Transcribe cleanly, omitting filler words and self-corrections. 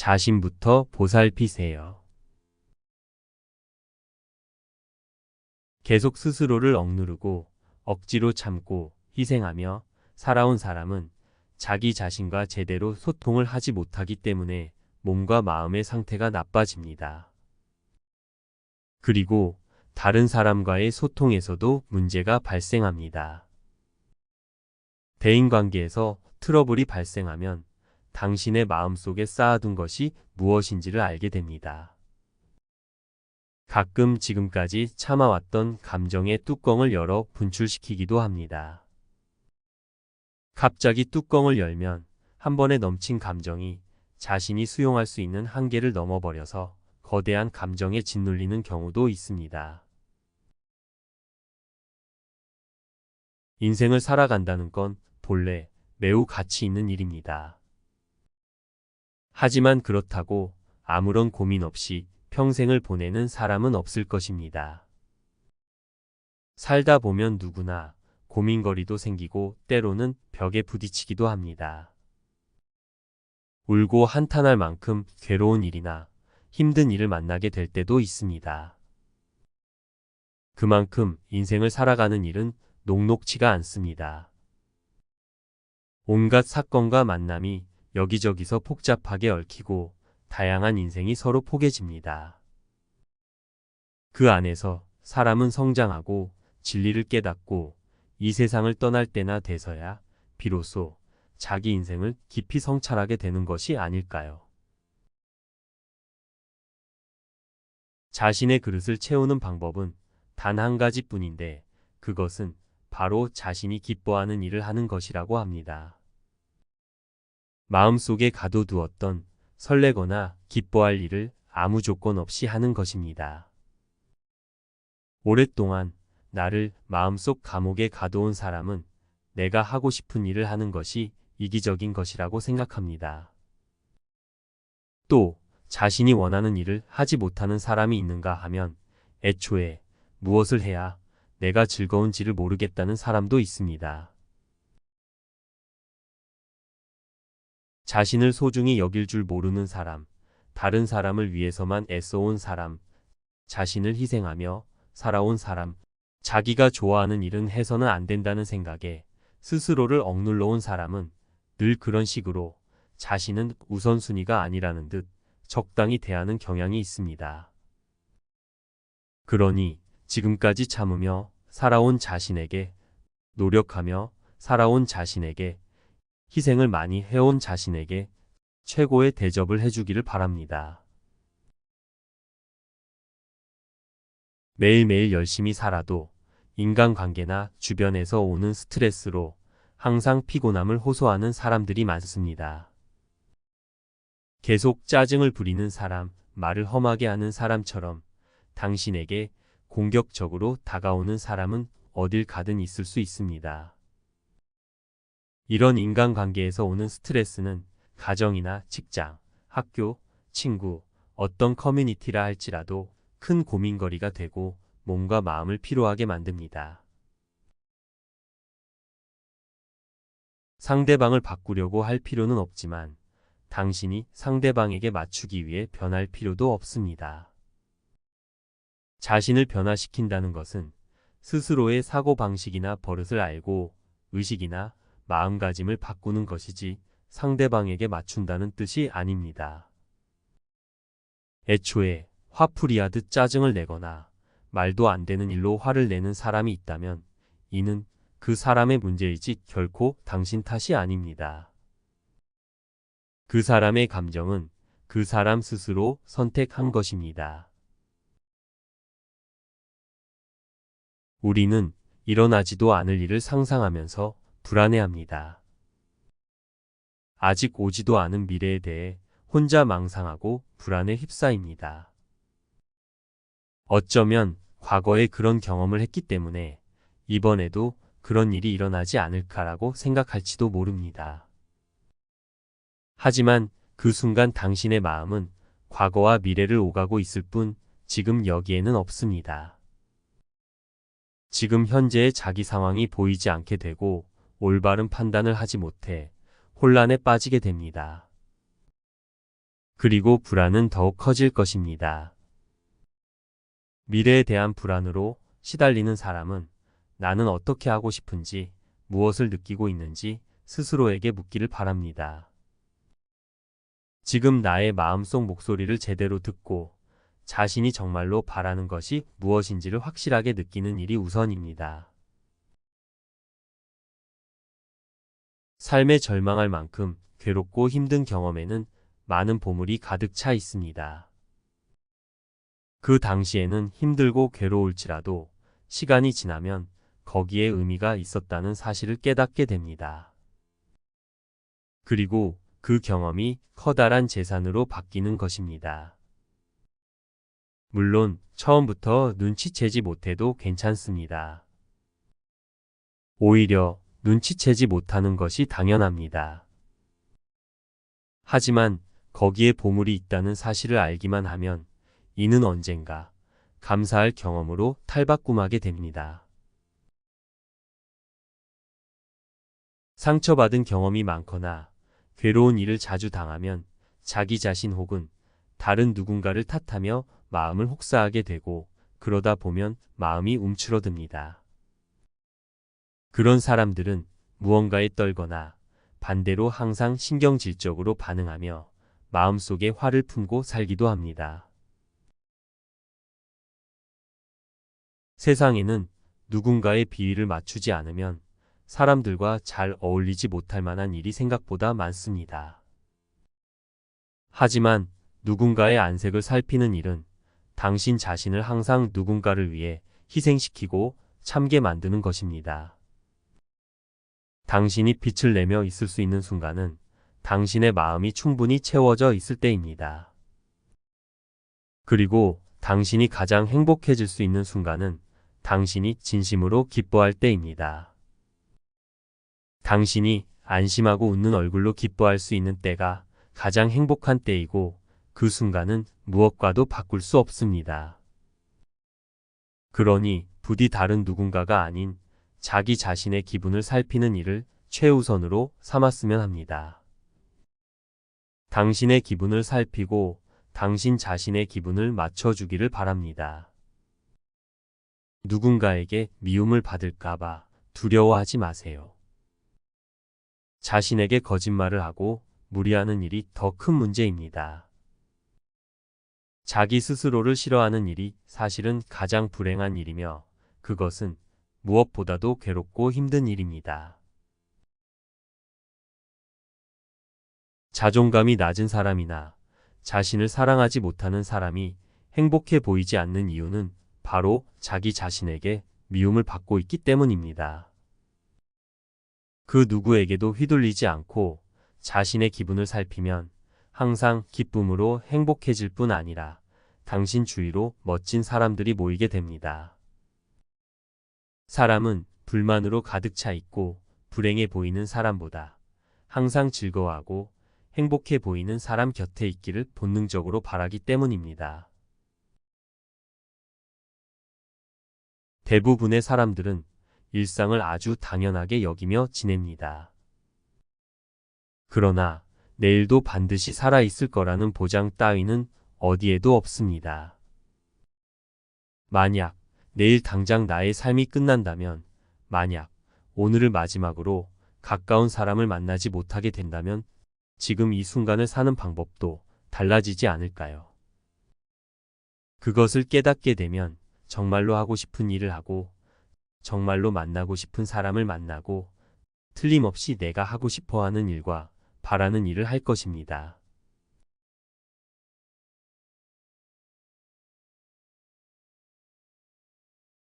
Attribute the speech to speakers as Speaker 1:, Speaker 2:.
Speaker 1: 자신부터 보살피세요. 계속 스스로를 억누르고 억지로 참고 희생하며 살아온 사람은 자기 자신과 제대로 소통을 하지 못하기 때문에 몸과 마음의 상태가 나빠집니다. 그리고 다른 사람과의 소통에서도 문제가 발생합니다. 대인관계에서 트러블이 발생하면 당신의 마음속에 쌓아둔 것이 무엇인지를 알게 됩니다. 가끔 지금까지 참아왔던 감정의 뚜껑을 열어 분출시키기도 합니다. 갑자기 뚜껑을 열면 한 번에 넘친 감정이 자신이 수용할 수 있는 한계를 넘어버려서 거대한 감정에 짓눌리는 경우도 있습니다. 인생을 살아간다는 건 본래 매우 가치 있는 일입니다. 하지만 그렇다고 아무런 고민 없이 평생을 보내는 사람은 없을 것입니다. 살다 보면 누구나 고민거리도 생기고 때로는 벽에 부딪히기도 합니다. 울고 한탄할 만큼 괴로운 일이나 힘든 일을 만나게 될 때도 있습니다. 그만큼 인생을 살아가는 일은 녹록지가 않습니다. 온갖 사건과 만남이 여기저기서 복잡하게 얽히고 다양한 인생이 서로 포개집니다. 그 안에서 사람은 성장하고 진리를 깨닫고 이 세상을 떠날 때나 돼서야 비로소 자기 인생을 깊이 성찰하게 되는 것이 아닐까요? 자신의 그릇을 채우는 방법은 단 한 가지뿐인데 그것은 바로 자신이 기뻐하는 일을 하는 것이라고 합니다. 마음속에 가둬두었던 설레거나 기뻐할 일을 아무 조건 없이 하는 것입니다. 오랫동안 나를 마음속 감옥에 가둬온 사람은 내가 하고 싶은 일을 하는 것이 이기적인 것이라고 생각합니다. 또 자신이 원하는 일을 하지 못하는 사람이 있는가 하면 애초에 무엇을 해야 내가 즐거운지를 모르겠다는 사람도 있습니다. 자신을 소중히 여길 줄 모르는 사람, 다른 사람을 위해서만 애써온 사람, 자신을 희생하며 살아온 사람, 자기가 좋아하는 일은 해서는 안 된다는 생각에 스스로를 억눌러 온 사람은 늘 그런 식으로 자신은 우선순위가 아니라는 듯 적당히 대하는 경향이 있습니다. 그러니 지금까지 참으며 살아온 자신에게, 노력하며 살아온 자신에게, 희생을 많이 해온 자신에게 최고의 대접을 해주기를 바랍니다. 매일매일 열심히 살아도 인간관계나 주변에서 오는 스트레스로 항상 피곤함을 호소하는 사람들이 많습니다. 계속 짜증을 부리는 사람, 말을 험하게 하는 사람처럼 당신에게 공격적으로 다가오는 사람은 어딜 가든 있을 수 있습니다. 이런 인간관계에서 오는 스트레스는 가정이나 직장, 학교, 친구, 어떤 커뮤니티라 할지라도 큰 고민거리가 되고 몸과 마음을 피로하게 만듭니다. 상대방을 바꾸려고 할 필요는 없지만 당신이 상대방에게 맞추기 위해 변할 필요도 없습니다. 자신을 변화시킨다는 것은 스스로의 사고방식이나 버릇을 알고 의식이나 마음가짐을 바꾸는 것이지 상대방에게 맞춘다는 뜻이 아닙니다. 애초에 화풀이하듯 짜증을 내거나 말도 안 되는 일로 화를 내는 사람이 있다면 이는 그 사람의 문제이지 결코 당신 탓이 아닙니다. 그 사람의 감정은 그 사람 스스로 선택한 것입니다. 우리는 일어나지도 않을 일을 상상하면서 불안해합니다. 아직 오지도 않은 미래에 대해 혼자 망상하고 불안에 휩싸입니다. 어쩌면 과거에 그런 경험을 했기 때문에 이번에도 그런 일이 일어나지 않을까라고 생각할지도 모릅니다. 하지만 그 순간 당신의 마음은 과거와 미래를 오가고 있을 뿐 지금 여기에는 없습니다. 지금 현재의 자기 상황이 보이지 않게 되고 올바른 판단을 하지 못해 혼란에 빠지게 됩니다. 그리고 불안은 더욱 커질 것입니다. 미래에 대한 불안으로 시달리는 사람은 나는 어떻게 하고 싶은지, 무엇을 느끼고 있는지 스스로에게 묻기를 바랍니다. 지금 나의 마음속 목소리를 제대로 듣고 자신이 정말로 바라는 것이 무엇인지를 확실하게 느끼는 일이 우선입니다. 삶에 절망할 만큼 괴롭고 힘든 경험에는 많은 보물이 가득 차 있습니다. 그 당시에는 힘들고 괴로울지라도 시간이 지나면 거기에 의미가 있었다는 사실을 깨닫게 됩니다. 그리고 그 경험이 커다란 재산으로 바뀌는 것입니다. 물론 처음부터 눈치채지 못해도 괜찮습니다. 오히려 눈치채지 못하는 것이 당연합니다. 하지만 거기에 보물이 있다는 사실을 알기만 하면 이는 언젠가 감사할 경험으로 탈바꿈하게 됩니다. 상처받은 경험이 많거나 괴로운 일을 자주 당하면 자기 자신 혹은 다른 누군가를 탓하며 마음을 혹사하게 되고 그러다 보면 마음이 움츠러듭니다. 그런 사람들은 무언가에 떨거나 반대로 항상 신경질적으로 반응하며 마음속에 화를 품고 살기도 합니다. 세상에는 누군가의 비위를 맞추지 않으면 사람들과 잘 어울리지 못할 만한 일이 생각보다 많습니다. 하지만 누군가의 안색을 살피는 일은 당신 자신을 항상 누군가를 위해 희생시키고 참게 만드는 것입니다. 당신이 빛을 내며 있을 수 있는 순간은 당신의 마음이 충분히 채워져 있을 때입니다. 그리고 당신이 가장 행복해질 수 있는 순간은 당신이 진심으로 기뻐할 때입니다. 당신이 안심하고 웃는 얼굴로 기뻐할 수 있는 때가 가장 행복한 때이고 그 순간은 무엇과도 바꿀 수 없습니다. 그러니 부디 다른 누군가가 아닌 자기 자신의 기분을 살피는 일을 최우선으로 삼았으면 합니다. 당신의 기분을 살피고 당신 자신의 기분을 맞춰주기를 바랍니다. 누군가에게 미움을 받을까봐 두려워하지 마세요. 자신에게 거짓말을 하고 무리하는 일이 더 큰 문제입니다. 자기 스스로를 싫어하는 일이 사실은 가장 불행한 일이며 그것은 무엇보다도 괴롭고 힘든 일입니다. 자존감이 낮은 사람이나 자신을 사랑하지 못하는 사람이 행복해 보이지 않는 이유는 바로 자기 자신에게 미움을 받고 있기 때문입니다. 그 누구에게도 휘둘리지 않고 자신의 기분을 살피면 항상 기쁨으로 행복해질 뿐 아니라 당신 주위로 멋진 사람들이 모이게 됩니다. 사람은 불만으로 가득 차 있고 불행해 보이는 사람보다 항상 즐거워하고 행복해 보이는 사람 곁에 있기를 본능적으로 바라기 때문입니다. 대부분의 사람들은 일상을 아주 당연하게 여기며 지냅니다. 그러나 내일도 반드시 살아있을 거라는 보장 따위는 어디에도 없습니다. 만약 내일 당장 나의 삶이 끝난다면, 만약 오늘을 마지막으로 가까운 사람을 만나지 못하게 된다면 지금 이 순간을 사는 방법도 달라지지 않을까요? 그것을 깨닫게 되면 정말로 하고 싶은 일을 하고 정말로 만나고 싶은 사람을 만나고 틀림없이 내가 하고 싶어 하는 일과 바라는 일을 할 것입니다.